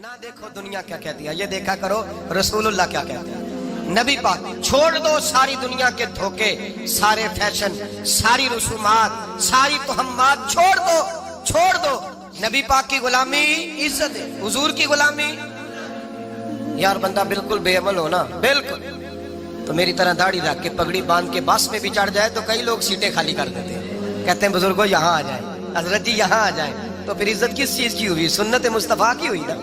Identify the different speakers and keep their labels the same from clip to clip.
Speaker 1: ना देखो दुनिया क्या कहती है, ये देखा करो रसूलुल्लाह क्या कहते हैं। नबी पाक छोड़ दो सारी दुनिया के धोखे, सारे फैशन, सारी रसूमात, सारी तोहमात छोड़ दो। नबी पाक की गुलामी इज्जत है, हुजूर की गुलामी। यार बंदा बिल्कुल बेअमल हो ना, बिल्कुल, तो मेरी तरह दाढ़ी रख के पगड़ी बांध के बस में भी चढ़ जाए तो कई लोग सीटें खाली कर देते हैं, कहते हैं बुजुर्गो यहाँ आ जाए, हजरत जी यहाँ आ जाए। तो फिर इज्जत किस चीज की हुई? सुन्नत मुस्तफा की हुई ना,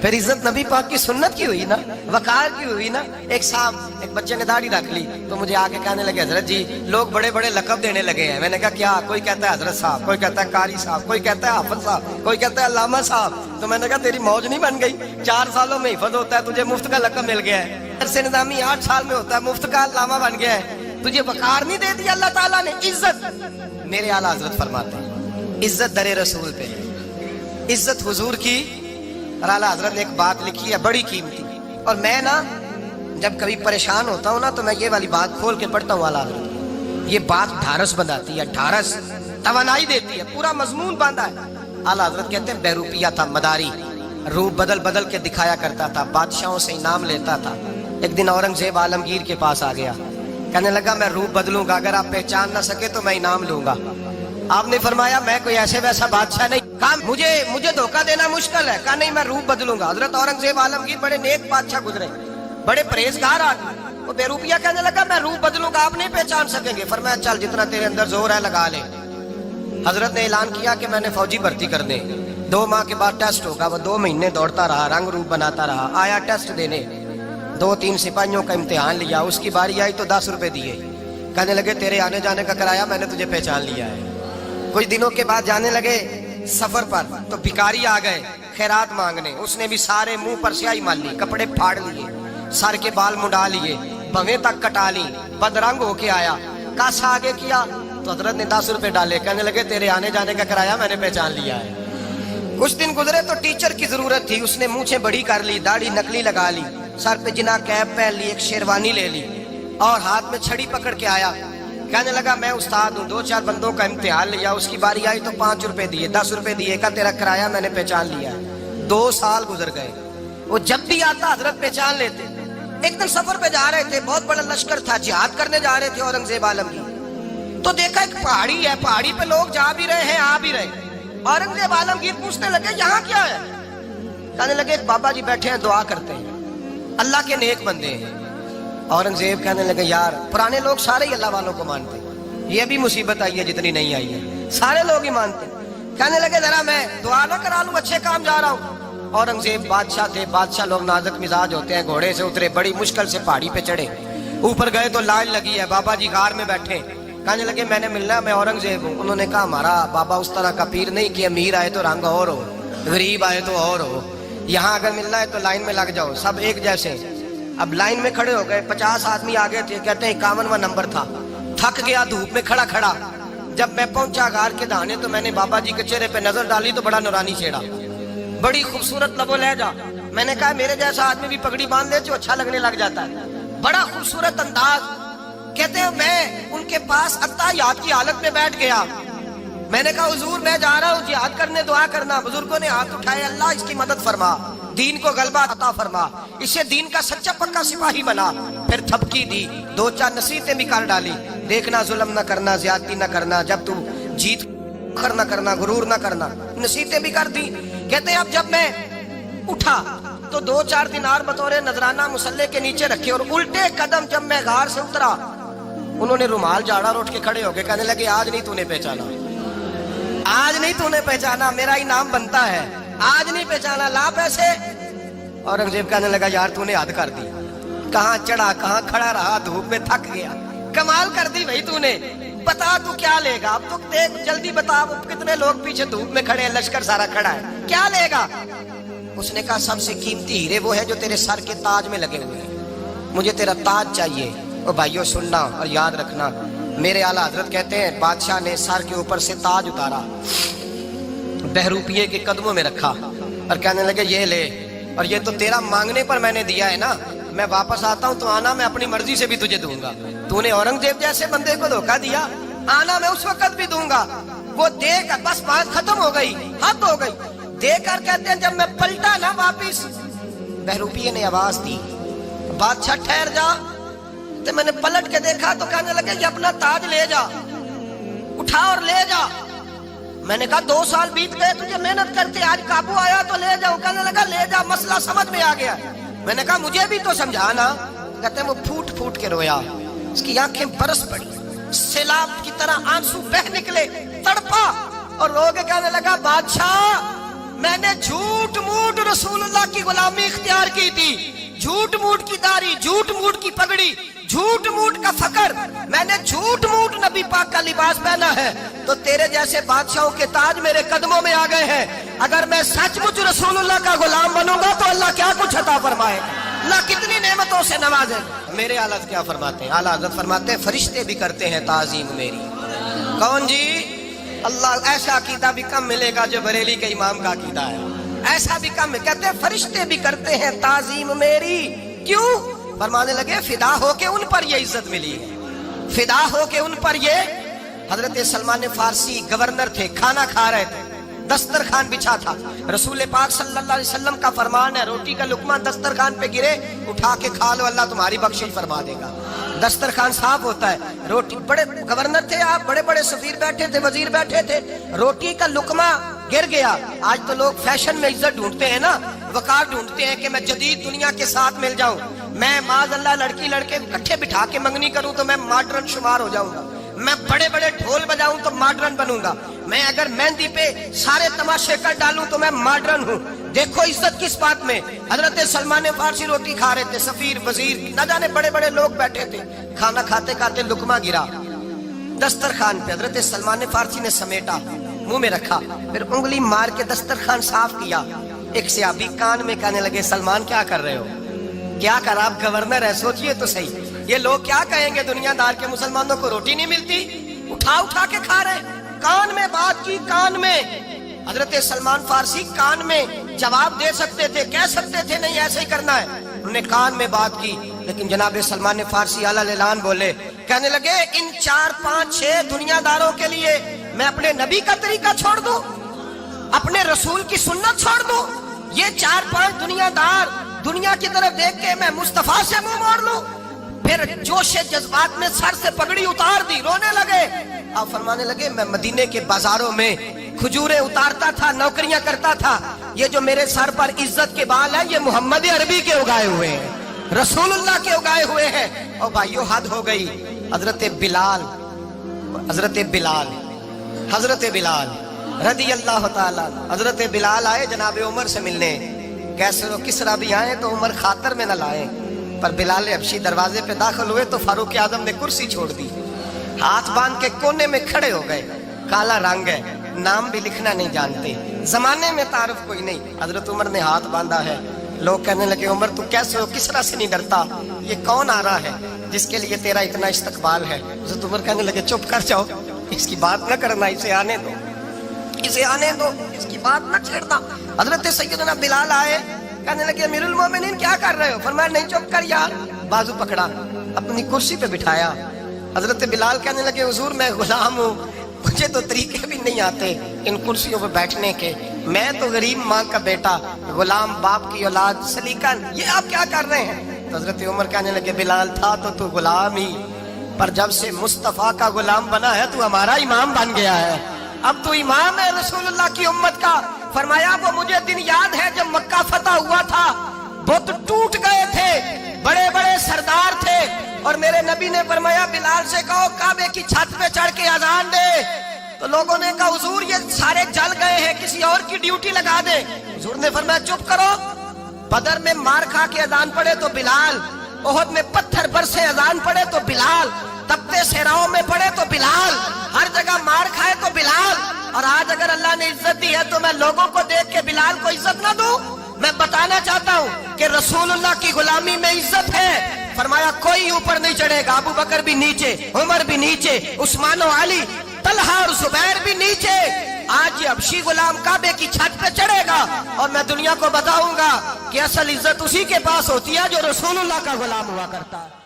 Speaker 1: फिर इज्जत नबी पाक की सुन्नत की हुई ना, वकार की हुई ना। एक बच्चे ने दाढ़ी रख ली तो मुझे आके कहने लगे हजरत जी लोग बड़े बड़े लकब देने लगे हैं। मैंने कहा क्या? कोई कहता है हजरत साहब, कोई कहता है कारी साहब, कोई कहता है हाफिज साहब, कोई कहता है अल्लामा साहब। तो मैंने कहा तेरी मौज नहीं बन गई? 4 सालों में हिफज होता है, तुझे मुफ्त का लकब मिल गया है। से निजामी 8 साल में होता है, मुफ्त का अल्लामा बन गया है। तुझे वकार नहीं दे दिया अल्लाह ताला ने? इज्जत मेरे आला हजरत फरमाते हैं, इज्जत दरे रसूल पे, इज्जत हुजूर की। और आला हजरत ने एक बात लिखी है बड़ी कीमती, और मैं ना जब कभी परेशान होता हूँ ना तो मैं ये वाली बात खोल के पढ़ता हूँ। आला हजरत ये बात ढारस बनाती है, ढारस तवानाई देती है, पूरा मजमून बांधा है। आला हजरत कहते हैं बेरूपिया था मदारी, रूप बदल बदल के दिखाया करता था, बादशाहों से इनाम लेता था। एक दिन औरंगजेब आलमगीर के पास आ गया, कहने लगा मैं रूप बदलूंगा, अगर आप पहचान ना सके तो मैं इनाम लूंगा। आपने फरमाया मैं कोई ऐसे वैसा बादशाह नहीं, कहा मुझे धोखा देना मुश्किल है। कहा नहीं मैं रूप बदलूंगा। हजरत औरंगजेब आलमगीर बड़े नेक बादशाह गुजरे, बड़े परहेजगार आदमी। वो बेरूपिया कहने लगा मैं रूप बदलूंगा, आप नहीं पहचान सकेंगे। फरमाया चल जितना तेरे अंदर जोर है लगा ले। हजरत ने ऐलान किया कि मैंने फौजी भर्ती कर दे, 2 माह के बाद टेस्ट होगा। वो 2 महीने दौड़ता रहा, रंग रूप बनाता रहा, आया टेस्ट देने, 2-3 सिपाहियों का इम्तिहान लिया, उसकी बारी आई तो 10 रुपए दिए। कहने लगे तेरे आने जाने का किराया मैंने तुझे पहचान लिया है। कुछ दिनों के बाद जाने लगे सफर पर तो भिखारी आ गए खैरात मांगने। उसने भी सारे मुंह पर स्याही मार ली, कपड़े फाड़ लिए, सर के बाल मुंडा लिए, भवें तक कटा ली, बदरंग होके आया। कासा आगे किया तो हजरत ने 10 रुपए डाले, कहने लगे तेरे आने जाने का किराया मैंने पहचान लिया है। कुछ दिन गुजरे तो टीचर की जरूरत थी, उसने मूछें बड़ी कर ली, दाढ़ी नकली लगा ली, सर पे जिना कैप पहन ली, एक शेरवानी ले ली और हाथ में छड़ी पकड़ के आया। कहने लगा मैं उस्ताद हूँ, 2-4 बंदों का इम्तिहान लिया, उसकी बारी आई तो 5 रुपए दिए, 10 रुपए दिए, का तेरा किराया मैंने पहचान लिया। 2 साल गुजर गए, वो जब भी आता हजरत पहचान लेते। एक दिन सफर पे जा रहे थे, बहुत बड़ा लश्कर था, जिहाद करने जा रहे थे औरंगजेब आलमगीर। तो देखा एक पहाड़ी है, पहाड़ी पे लोग जा भी रहे हैं आ भी रहे। औरंगजेब आलमगीर पूछने लगे यहाँ क्या है? कहने लगे एक बाबा जी बैठे हैं दुआ करते हैं, अल्लाह के नेक बंदे हैं। औरंगजेब कहने लगे यार पुराने लोग सारे ही अल्लाह वालों को मानते, ये भी मुसीबत आई है जितनी नहीं आई है, सारे लोग ही मानते। कहने लगे जरा मैं दुआ ना करा लूं, अच्छे काम जा रहा हूँ। औरंगजेब बादशाह थे, बादशाह लोग नाजुक मिजाज होते हैं। घोड़े से उतरे, बड़ी मुश्किल से पहाड़ी पे चढ़े, ऊपर गए तो लाइन लगी है, बाबा जी गार में बैठे। कहने लगे मैंने मिलना है, मैं औरंगजेब हूँ। उन्होंने कहा हमारा बाबा उस तरह का पीर नहीं कि अमीर आए तो रंग और हो, गरीब आए तो और हो, यहाँ अगर मिलना है तो लाइन में लग जाओ, सब एक जैसे। अब लाइन में खड़े हो गए, 50 आदमी आगे थे, कहते हैं 51वां नंबर था। थक गया धूप में खड़ा खड़ा। जब मैं पहुंचा गार के दाने तो मैंने बाबा जी के चेहरे पे नजर डाली तो बड़ा नूरानी चेहरा, बड़ी खूबसूरत लबो लहजा। मैंने कहा मेरे जैसा आदमी भी पगड़ी बांध ले जो अच्छा लगने लग जाता है, बड़ा खूबसूरत अंदाज। कहते हैं मैं उनके पास अत्ताहियात की हालत में बैठ गया। मैंने कहा हुजूर मैं जा रहा हूँ जिहाद करने, दुआ करना। बुजुर्गों ने हाथ उठाए, अल्लाह इसकी मदद फरमा, दीन को गलबा अता फरमा, इसे दीन का सच्चा पक्का सिपाही बना। फिर थपकी दी, 2-4 नसीहतें भी कर डाली, देखना जुल्म न करना, ज्यादती न करना, जब तू जीत खर न करना, गुरूर न करना, नसीहतें भी कर दी। कहते हैं अब जब मैं उठा तो 2-4 दिनार बतौर नजराना मुसल्ले के नीचे रखे, और उल्टे कदम जब मैं गार से उतरा उन्होंने रुमाल झाड़ा और उठ के खड़े हो गए। कहने लगे आज नहीं तूने पहचाना, आज नहीं तूने पहचाना, मेरा इनाम बनता है, आज नहीं पहचाना, ला पैसे। औरंगजेब कहने लगा यार तूने हद कर दी, कहाँ चढ़ा कहाँ खड़ा रहा, धूप में थक गया, कमाल कर दी भाई तूने। बता तू क्या लेगा, अब तो देख जल्दी बता, कितने लोग पीछे धूप में खड़े हैं, लश्कर सारा खड़ा है, क्या लेगा? उसने कहा सबसे कीमती हीरे वो है जो तेरे सर के ताज में लगे हुए हैं, मुझे तेरा ताज चाहिए। और भाइयों सुनना और याद रखना, मेरे आला हजरत कहते हैं बादशाह ने सर के ऊपर से ताज उतारा, बहरूपिये के कदमों में रखा और कहने लगे ये ले, और ये तो तेरा मांगने पर मैंने दिया है ना, मैं वापस आता हूँ तो आना मैं अपनी मर्जी से भी तुझे दूंगा। तूने औरंगजेब जैसे बंदे को धोखा दिया, आना मैं उस वक्त भी दूंगा। वो देख बस बात खत्म हो गई, हद हो गई। देख कर कहते हैं जब मैं पलटा ना वापिस, बहरूपिये ने आवाज दी, बादशाह ठहर जा। तो मैंने पलट के देखा तो कहने लगे ये अपना ताज ले जा, उठा और ले जा। मैंने कहा 2 साल बीत गए तुझे मेहनत करते, आज काबू आया तो ले जाओ। कहने लगा ले जा, मसला समझ में आ गया। मैंने कहा मुझे भी तो समझाना। कहते हैं वो फूट फूट के रोया, उसकी आंखें बरस पड़ी, सैलाब की तरह आंसू बह निकले, तड़पा और रो के कहने लगा बादशाह मैंने झूठ मूठ रसूलुल्लाह की गुलामी इख्तियार की थी, झूठ मूठ की दाढ़ी, झूठ मूठ की पगड़ी, झूठ मूठ का फकर, मैंने झूठ मूठ नबी पाक का लिबास पहना है, तो तेरे जैसे बादशाहों के ताज मेरे कदमों में आ गए हैं। अगर मैं सचमुच रसूलुल्लाह का गुलाम बनूंगा तो अल्लाह क्या कुछ अता फरमाएगा, अल्लाह कितनी नेमतों से नवाजे। मेरे आला हज़रत क्या फरमाते हैं? आला हज़रत फरमाते हैं फरिश्ते भी करते हैं ताज़ीम मेरी। कौन जी? अल्लाह। ऐसा अकीदा भी कम मिलेगा जो बरेली के इमाम का अकीदा है, ऐसा भी कम। कहते हैं फरिश्ते भी करते हैं ताज़ीम मेरी। क्यों? फरमाने लगे फिदा होके उन पर ये इज्जत मिली है, फिदा होके उन पर ये। हजरत सलमान फारसी गवर्नर थे, खाना खा रहे थे, दस्तरखान बिछा था, रसूल पाक सल्लल्लाहु अलैहि वसल्लम का फरमान है रोटी का लुकमा दस्तरखान पे गिरे उठा के खा लो, अल्लाह तुम्हारी बख्शिश फरमा देगा। दस्तरखान साफ होता है, रोटी, बड़े गवर्नर थे आप, बड़े बड़े सफीर बैठे थे, वजीर बैठे थे, रोटी का लुकमा गिर गया। आज तो लोग फैशन में इज्जत ढूंढते हैं ना, वकार ढूंढते हैं कि मैं जदीद दुनिया के साथ मिल जाऊं, मैं माज़अल्लाह लड़की लड़के इकट्ठे बिठा के मंगनी करूं तो मैं मॉडर्न शुमार हो जाऊंगा, मैं बड़े बड़े ढोल बजाऊं तो मॉडर्न बनूंगा, मैं अगर मेहंदी पे सारे तमाशे कर डालूं तो मैं मॉडर्न हूं। देखो इज्जत किस बात में। हजरत सलमान फारसी रोटी खा रहे थे, सफीर वजीर न जाने बड़े बड़े लोग बैठे थे, खाना खाते खाते लुकमा गिरा दस्तरखान पे। हजरत सलमान फारसी ने समेटा, मुंह में रखा, फिर उंगली मार के दस्तरखान साफ किया। एक सहाबी कान में कहने लगे सलमान क्या कर रहे हो, क्या कर, आप गवर्नर है, सोचिए तो सही, ये लोग क्या कहेंगे दुनियादार के मुसलमानों को रोटी नहीं मिलती, उठा उठा के खा रहे। कान में बात की, कान में। हजरत सलमान फारसी कान में जवाब दे सकते थे, कह सकते थे नहीं ऐसे ही करना है, उन्होंने कान में बात की। लेकिन जनाब सलमान फारसी आला ऐलान बोले, कहने लगे इन 4 5 6 दुनियादारों के लिए मैं अपने नबी का तरीका छोड़ दूं, अपने रसूल की सुन्नत छोड़ दूं? ये 4 5 दुनियादार दुनिया की तरफ देख के मैं मुस्तफा से मुंह मोड़ लूं? फिर जोश जज्बात में सर से पगड़ी उतार दी, रोने लगे। आप फरमाने लगे मैं मदीने के बाजारों में खजूरें उतारता था, नौकरियां करता था, ये जो मेरे सर पर इज्जत के बाल है ये मोहम्मद अरबी के उगाए हुए हैं, रसूलुल्लाह के उगाए हुए हैं। और भाइयों हद हो गई। हजरत बिलाल रदी अल्लाह ताला, हजरत बिलाल आए जनाब उमर से मिलने, कैसे हो किसरा भी आए तो उमर खातर में न लाए, पर बिलाल हबशी दरवाजे पे दाखिल हुए तो फारूक आजम ने कुर्सी छोड़ दी, हाथ बांध के कोने में खड़े हो गए। काला रंग है, नाम भी लिखना नहीं जानते, जमाने में तारुफ कोई नहीं। हजरत उमर ने हाथ बांधा है, लोग कहने लगे उमर तू कैसे हो, किसरा से नहीं डरता, ये कौन आ रहा है जिसके लिए तेरा इतना इस्तकबाल है? हजरत उमर कहने लगे चुप कर जाओ, इसकी बात न करना, इसे आने दो, इसे आने दो, इसकी बात न छेड़ना। हजरत सैयदना बिलाल आए, कहने लगे अमीरुल मोमिनीन क्या कर रहे हो? फरमाया नहीं चुप कर यार, बाजू पकड़ा, अपनी कुर्सी पे बिठाया। हजरत बिलाल कहने लगे हुजूर मैं गुलाम हूँ, मुझे तो तरीके भी नहीं आते इन कुर्सियों पर बैठने के, मैं तो गरीब माँ का बेटा, गुलाम बाप की औलाद, सलीकन, ये आप क्या कर रहे हैं? तो हजरत उमर कहने लगे बिलाल था तो तू गुलाम ही, पर जब से मुस्तफा का गुलाम बना है तू हमारा इमाम बन गया है, अब तू इमाम है रसूलुल्लाह की उम्मत का। फरमाया वो मुझे दिन याद है जब मक्का फतह हुआ था, बुत टूट गए थे, बड़े बड़े सरदार थे, और मेरे नबी ने फरमाया बिलाल से कहो काबे की छत पे चढ़ के अजान दे। तो लोगों ने कहा हुजूर ये सारे जल गए हैं, किसी और की ड्यूटी लगा दे। हुजूर ने फरमाया चुप करो, बदर में मार खा के अजान पड़े तो बिलाल, ओहद में पत्थर बरसे अजान पड़े तो बिलाल, तपते सहराओं में पड़े तो बिलाल, हर जगह मार खाए तो बिलाल। और आज अगर अल्लाह ने इज्जत दी है तो मैं लोगों को देख के बिलाल को इज्जत ना दूं? मैं बताना चाहता हूं कि रसूलुल्लाह की गुलामी में इज्जत है। फरमाया कोई ऊपर नहीं चढ़ेगा, अबू बकर भी नीचे, उमर भी नीचे, उस्मान और अली, तलहा और जुबैर भी नीचे। आज ये हबशी गुलाम काबे की छत पे चढ़ेगा और मैं दुनिया को बताऊंगा कि असल इज्जत उसी के पास होती है जो रसूलुल्लाह का गुलाम हुआ करता है।